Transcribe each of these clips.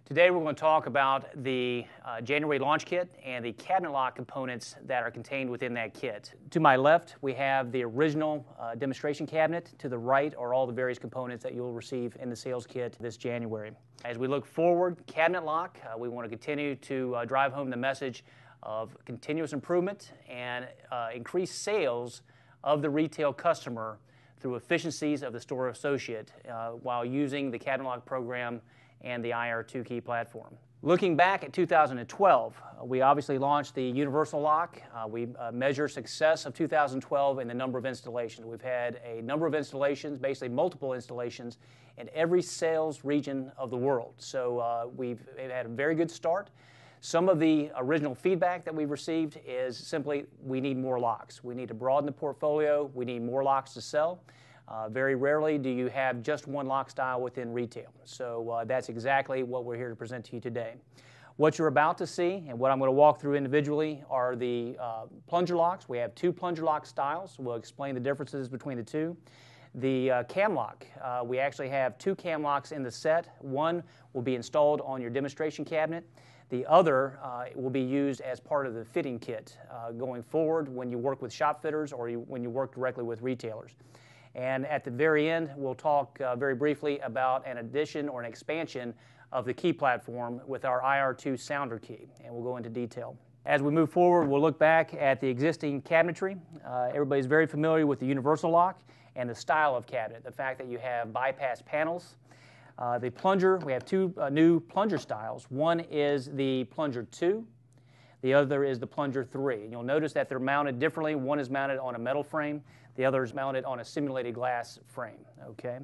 Today we're going to talk about the January launch kit and the cabinet lock components that are contained within that kit. To my left, we have the original demonstration cabinet. To the right are all the various components that you'll receive in the sales kit this January. As we look forward, cabinet lock, we want to continue to drive home the message of continuous improvement and increase sales of the retail customer through efficiencies of the store associate while using the cabinet lock program and the IR2 key platform. Looking back at 2012, we obviously launched the universal lock. We measure success of 2012 in the number of installations. We've had a number of installations, basically multiple installations, in every sales region of the world. So we've had a very good start. Some of the original feedback that we've received is simply we need more locks. We need to broaden the portfolio. We need more locks to sell. Very rarely do you have just one lock style within retail. So that's exactly what we're here to present to you today. What you're about to see and what I'm going to walk through individually are the plunger locks. We have two plunger lock styles. We'll explain the differences between the two. The cam lock, we actually have two cam locks in the set. One will be installed on your demonstration cabinet. The other will be used as part of the fitting kit going forward when you work with shop fitters or when you work directly with retailers. And at the very end, we'll talk very briefly about an addition or an expansion of the key platform with our IR2 sounder key, and we'll go into detail. As we move forward, we'll look back at the existing cabinetry. Everybody's very familiar with the universal lock and the style of cabinet, the fact that you have bypass panels. The plunger, we have two new plunger styles. One is the plunger 2. The other is the plunger 3. And you'll notice that they're mounted differently. One is mounted on a metal frame. The other is mounted on a simulated glass frame. Okay.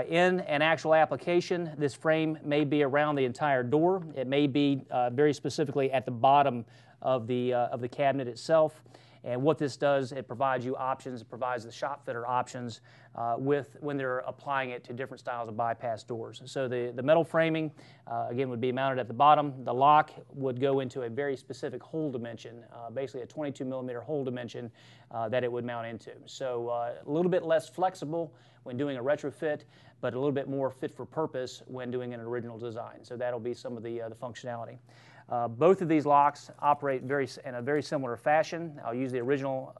In an actual application, this frame may be around the entire door. It may be very specifically at the bottom of the cabinet itself. And what this does, it provides you options. It provides the shop fitter options when they're applying it to different styles of bypass doors. So the metal framing, again, would be mounted at the bottom. The lock would go into a very specific hole dimension, basically a 22 millimeter hole dimension that it would mount into. So a little bit less flexible when doing a retrofit, but a little bit more fit for purpose when doing an original design. So that'll be some of the functionality. Both of these locks operate in a very similar fashion. I'll use the original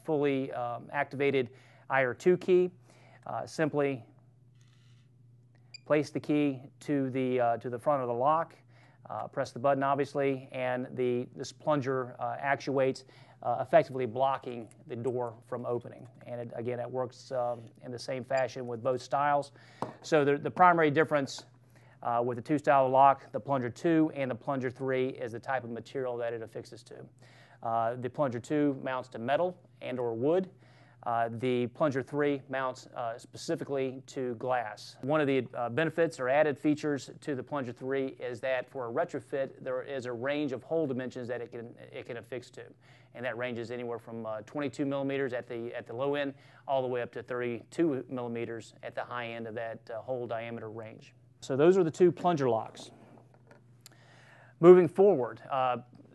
fully activated IR2 key. Simply place the key to the front of the lock, press the button obviously, and this plunger actuates, effectively blocking the door from opening. And again, it works in the same fashion with both styles. So the primary difference with the two style lock, the plunger 2 and the plunger 3, is the type of material that it affixes to. The plunger 2 mounts to metal and or wood. The plunger 3 mounts specifically to glass. One of the benefits or added features to the plunger 3 is that for a retrofit, there is a range of hole dimensions that it can affix to. And that ranges anywhere from 22 millimeters at the low end all the way up to 32 millimeters at the high end of that hole diameter range. So those are the two plunger locks. Moving forward,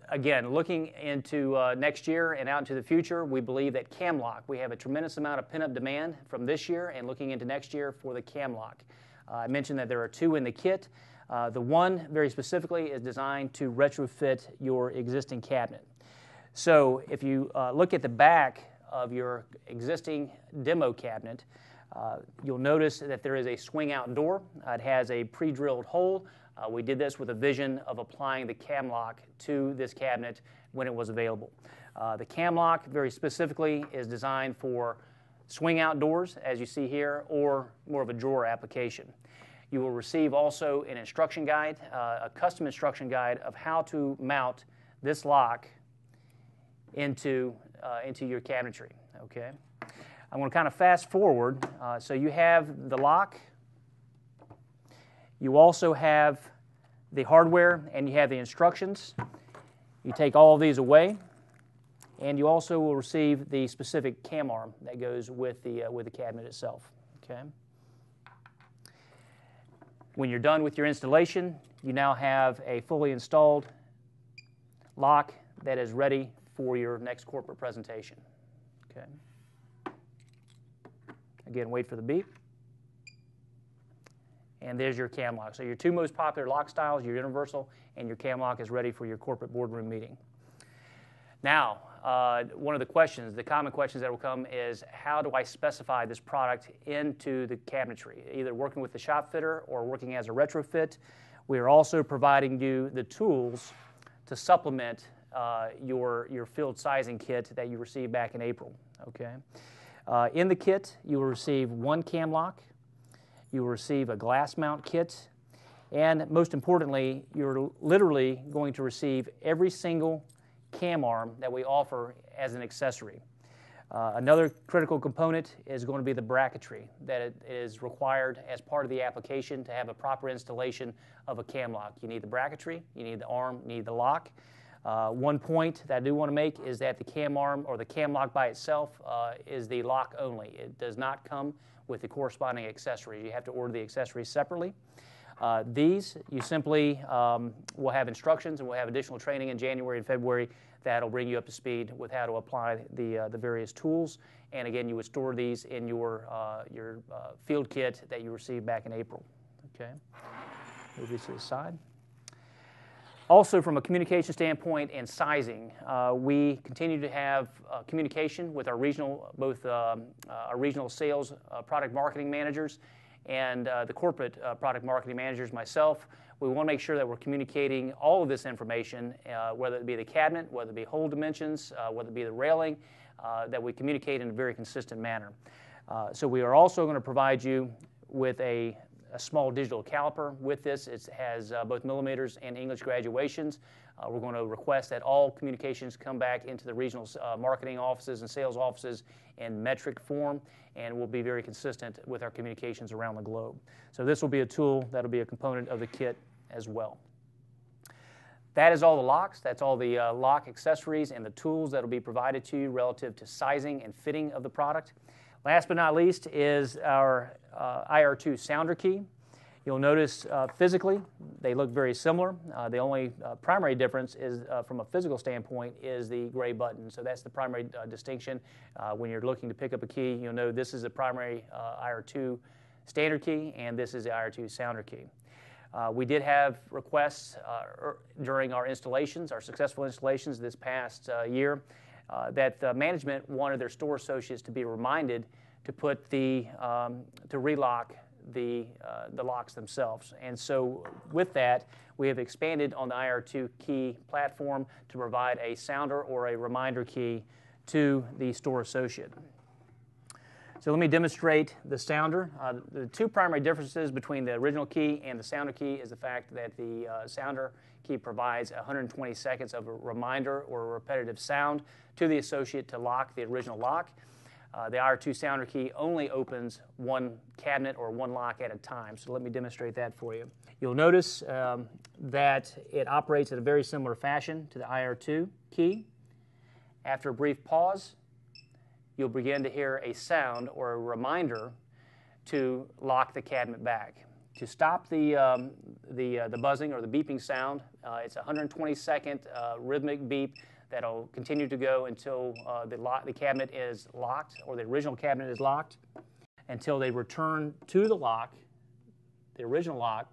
again, looking into next year and out into the future, we believe that cam lock, we have a tremendous amount of pent-up demand from this year and looking into next year for the cam lock. I mentioned that there are two in the kit. The one, very specifically, is designed to retrofit your existing cabinet. So if you look at the back of your existing demo cabinet, you'll notice that there is a swing-out door. It has a pre-drilled hole. We did this with a vision of applying the cam lock to this cabinet when it was available. The cam lock, very specifically, is designed for swing-out doors, as you see here, or more of a drawer application. You will receive also an instruction guide, a custom instruction guide of how to mount this lock into your cabinetry. Okay. I'm going to kind of fast forward. So you have the lock, you also have the hardware, and you have the instructions. You take all of these away, and you also will receive the specific cam arm that goes with the cabinet itself. Okay. When you're done with your installation, you now have a fully installed lock that is ready for your next corporate presentation. Okay. Again, wait for the beep. and there's your cam lock. So your two most popular lock styles, your universal and your cam lock, is ready for your corporate boardroom meeting. Now, one of the questions, the common questions that will come is, how do I specify this product into the cabinetry, either working with the shop fitter or working as a retrofit? We are also providing you the tools to supplement your field sizing kit that you received back in April. Okay. In the kit, you will receive one cam lock, you will receive a glass mount kit, and most importantly, you're literally going to receive every single cam arm that we offer as an accessory. Another critical component is going to be the bracketry that is required as part of the application to have a proper installation of a cam lock. You need the bracketry, you need the arm, you need the lock. One point that I do want to make is that the cam arm or the cam lock by itself is the lock only. It does not come with the corresponding accessories. You have to order the accessories separately. These, you simply will have instructions, and we'll have additional training in January and February that'll bring you up to speed with how to apply the various tools. And again, you would store these in your field kit that you received back in April. Okay, move these to the side. Also, from a communication standpoint and sizing, we continue to have communication with our regional, both our regional sales product marketing managers and the corporate product marketing managers, myself. We want to make sure that we're communicating all of this information, whether it be the cabinet, whether it be hole dimensions, whether it be the railing, that we communicate in a very consistent manner. So we are also going to provide you with a small digital caliper with this. It has both millimeters and English graduations. We're going to request that all communications come back into the regional marketing offices and sales offices in metric form, and we'll be very consistent with our communications around the globe. So this will be a tool that will be a component of the kit as well. That is all the locks. That's all the lock accessories and the tools that will be provided to you relative to sizing and fitting of the product. Last but not least is our IR2 sounder key. You'll notice physically they look very similar. The only primary difference is from a physical standpoint is the gray button. So that's the primary distinction. When you're looking to pick up a key, you'll know this is a primary IR2 standard key and this is the IR2 sounder key. We did have requests during our installations, our successful installations this past year, that management wanted their store associates to be reminded to put to relock the locks themselves. And so with that, we have expanded on the IR2 key platform to provide a sounder or a reminder key to the store associate. So let me demonstrate the sounder. The two primary differences between the original key and the sounder key is the fact that the sounder key provides 120 seconds of a reminder or a repetitive sound to the associate to lock the original lock. The IR2 sounder key only opens one cabinet or one lock at a time. So let me demonstrate that for you. You'll notice that it operates in a very similar fashion to the IR2 key. After a brief pause, you'll begin to hear a sound or a reminder to lock the cabinet back. To stop the buzzing or the beeping sound, it's a 120-second rhythmic beep that'll continue to go until the cabinet is locked, or the original cabinet is locked, until they return to the lock, the original lock,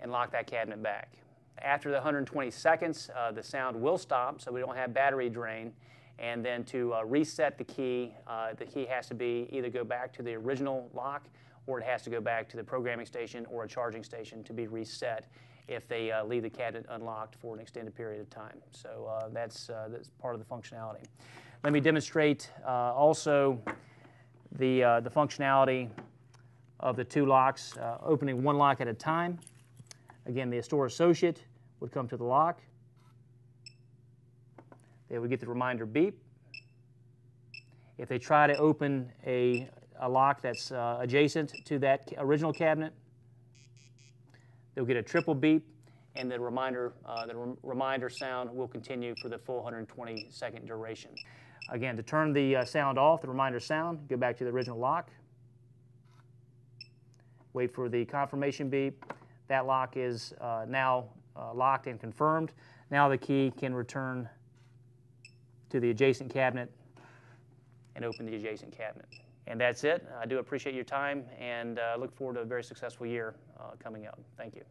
and lock that cabinet back. After the 120 seconds, the sound will stop, so we don't have battery drain. And then to reset the key has to be either go back to the original lock, or it has to go back to the programming station or a charging station to be reset if they leave the cabinet unlocked for an extended period of time. So that's part of the functionality. Let me demonstrate also the functionality of the two locks, opening one lock at a time. Again, the store associate would come to the lock. They would get the reminder beep. If they try to open a lock that's adjacent to that original cabinet, they'll get a triple beep, and the reminder sound will continue for the full 120-second duration. Again, to turn the sound off, the reminder sound, go back to the original lock. Wait for the confirmation beep. That lock is now locked and confirmed. Now the key can return to the adjacent cabinet and open the adjacent cabinet. And that's it. I do appreciate your time and look forward to a very successful year coming up. Thank you.